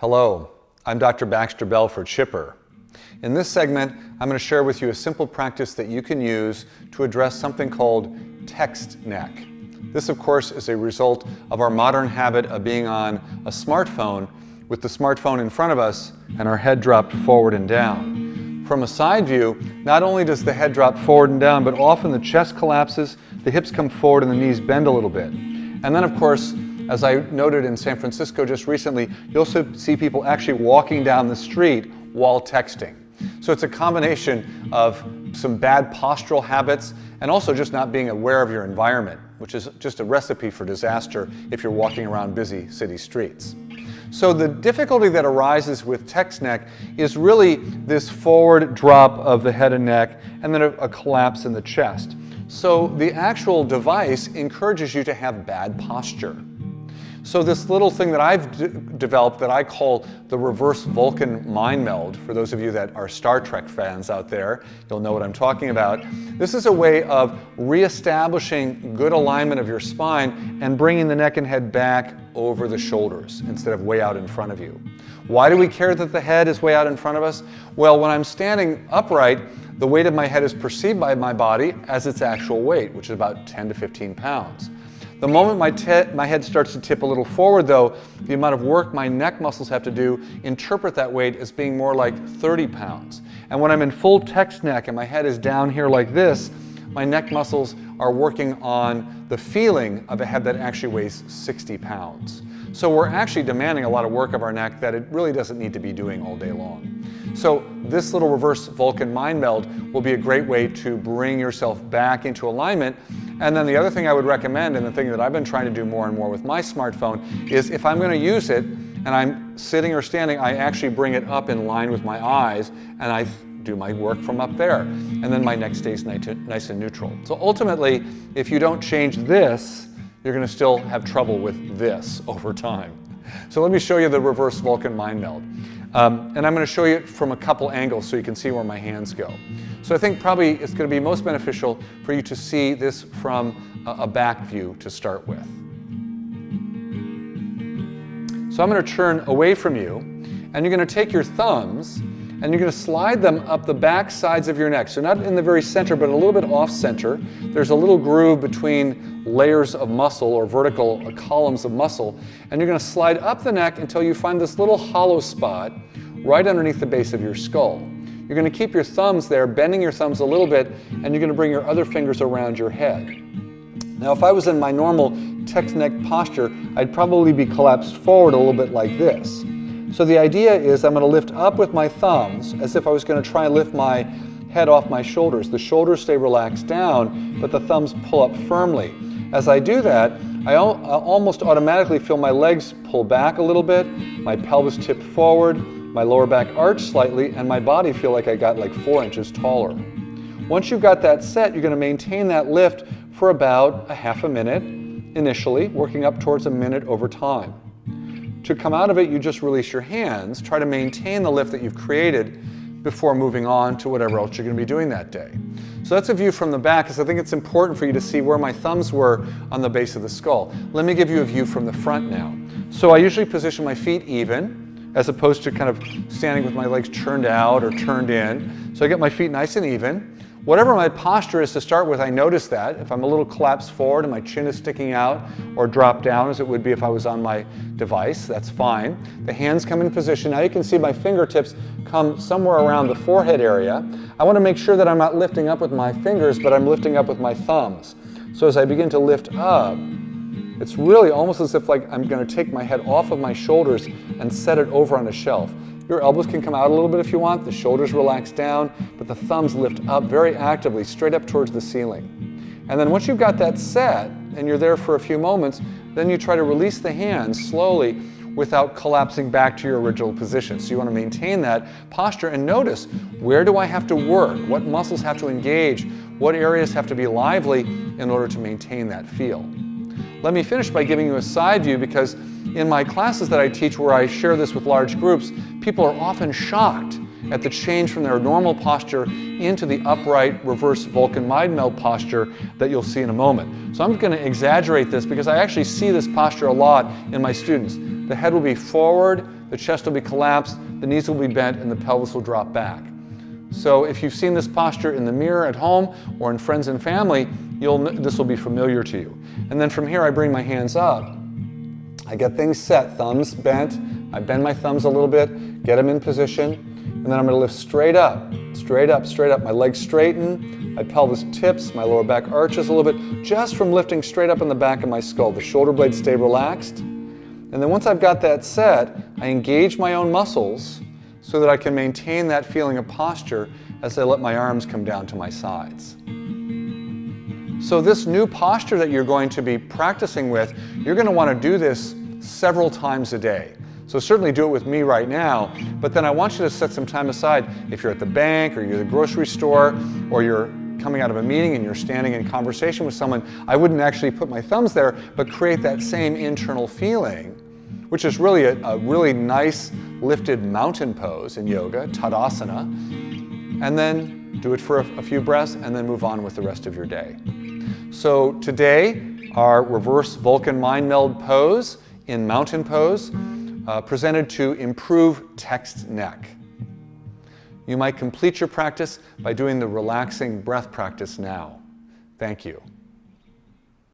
Hello, I'm Dr. Baxter Belford, Chipper. In this segment, I'm going to share with you a simple practice that you can use to address something called text neck. This, of course, is a result of our modern habit of being on a smartphone with the smartphone in front of us and our head dropped forward and down. From a side view, not only does the head drop forward and down, but often the chest collapses, the hips come forward, and the knees bend a little bit. And then, of course, as I noted in San Francisco just recently, you'll also see people actually walking down the street while texting. So it's a combination of some bad postural habits and also just not being aware of your environment, which is just a recipe for disaster if you're walking around busy city streets. So the difficulty that arises with text neck is really this forward drop of the head and neck and then a collapse in the chest. So the actual device encourages you to have bad posture. So this little thing that I've developed that I call the reverse Vulcan mind meld, for those of you that are Star Trek fans out there, you'll know what I'm talking about. This is a way of reestablishing good alignment of your spine and bringing the neck and head back over the shoulders instead of way out in front of you. Why do we care that the head is way out in front of us? Well, when I'm standing upright, the weight of my head is perceived by my body as its actual weight, which is about 10 to 15 pounds. The moment my head starts to tip a little forward, though, the amount of work my neck muscles have to do interpret that weight as being more like 30 pounds. And when I'm in full text neck and my head is down here like this, my neck muscles are working on the feeling of a head that actually weighs 60 pounds. So we're actually demanding a lot of work of our neck that it really doesn't need to be doing all day long. So this little reverse Vulcan mind meld will be a great way to bring yourself back into alignment. And then the other thing I would recommend, and the thing that I've been trying to do more and more with my smartphone, is if I'm going to use it and I'm sitting or standing, I actually bring it up in line with my eyes and I do my work from up there. And then my neck stays nice and neutral. So ultimately, if you don't change this, you're going to still have trouble with this over time. So let me show you the reverse Vulcan mind meld. And I'm going to show you it from a couple angles so you can see where my hands go. So I think probably it's going to be most beneficial for you to see this from a back view to start with. So I'm going to turn away from you, and you're going to take your thumbs and you're going to slide them up the back sides of your neck. So not in the very center, but a little bit off center. There's a little groove between layers of muscle or vertical columns of muscle. And you're going to slide up the neck until you find this little hollow spot right underneath the base of your skull. You're going to keep your thumbs there, bending your thumbs a little bit, and you're going to bring your other fingers around your head. Now, if I was in my normal text neck posture, I'd probably be collapsed forward a little bit like this. So the idea is I'm going to lift up with my thumbs as if I was going to try and lift my head off my shoulders. The shoulders stay relaxed down, but the thumbs pull up firmly. As I do that, I almost automatically feel my legs pull back a little bit, my pelvis tip forward, my lower back arch slightly, and my body feel like I got like 4 inches taller. Once you've got that set, you're going to maintain that lift for about a half a minute initially, working up towards a minute over time. To come out of it, you just release your hands, try to maintain the lift that you've created before moving on to whatever else you're going to be doing that day. So that's a view from the back, because I think it's important for you to see where my thumbs were on the base of the skull. Let me give you a view from the front now. So I usually position my feet even, as opposed to kind of standing with my legs turned out or turned in. So I get my feet nice and even. Whatever my posture is to start with, I notice that. If I'm a little collapsed forward and my chin is sticking out or dropped down as it would be if I was on my device, that's fine. The hands come in position. Now you can see my fingertips come somewhere around the forehead area. I want to make sure that I'm not lifting up with my fingers, but I'm lifting up with my thumbs. So as I begin to lift up, it's really almost as if like I'm going to take my head off of my shoulders and set it over on a shelf. Your elbows can come out a little bit if you want, the shoulders relax down, but the thumbs lift up very actively, straight up towards the ceiling. And then once you've got that set, and you're there for a few moments, then you try to release the hands slowly without collapsing back to your original position. So you want to maintain that posture and notice, where do I have to work? What muscles have to engage? What areas have to be lively in order to maintain that feel? Let me finish by giving you a side view, because in my classes that I teach where I share this with large groups, people are often shocked at the change from their normal posture into the upright reverse Vulcan mind meld posture that you'll see in a moment. So I'm going to exaggerate this because I actually see this posture a lot in my students. The head will be forward, the chest will be collapsed, the knees will be bent, and the pelvis will drop back. So if you've seen this posture in the mirror at home or in friends and family, this will be familiar to you. And then from here, I bring my hands up. I get things set, thumbs bent. I bend my thumbs a little bit, get them in position, and then I'm going to lift straight up, straight up, straight up. My legs straighten, my pelvis tips, my lower back arches a little bit, just from lifting straight up in the back of my skull. The shoulder blades stay relaxed. And then once I've got that set, I engage my own muscles so that I can maintain that feeling of posture as I let my arms come down to my sides. So this new posture that you're going to be practicing with, you're going to want to do this several times a day. So certainly do it with me right now, but then I want you to set some time aside. If you're at the bank or you're at the grocery store or you're coming out of a meeting and you're standing in conversation with someone, I wouldn't actually put my thumbs there, but create that same internal feeling, which is really a really nice lifted mountain pose in yoga, Tadasana, and then do it for a few breaths and then move on with the rest of your day. So today, our reverse Vulcan mind meld pose in mountain pose, presented to improve text neck. You might complete your practice by doing the relaxing breath practice now. Thank you.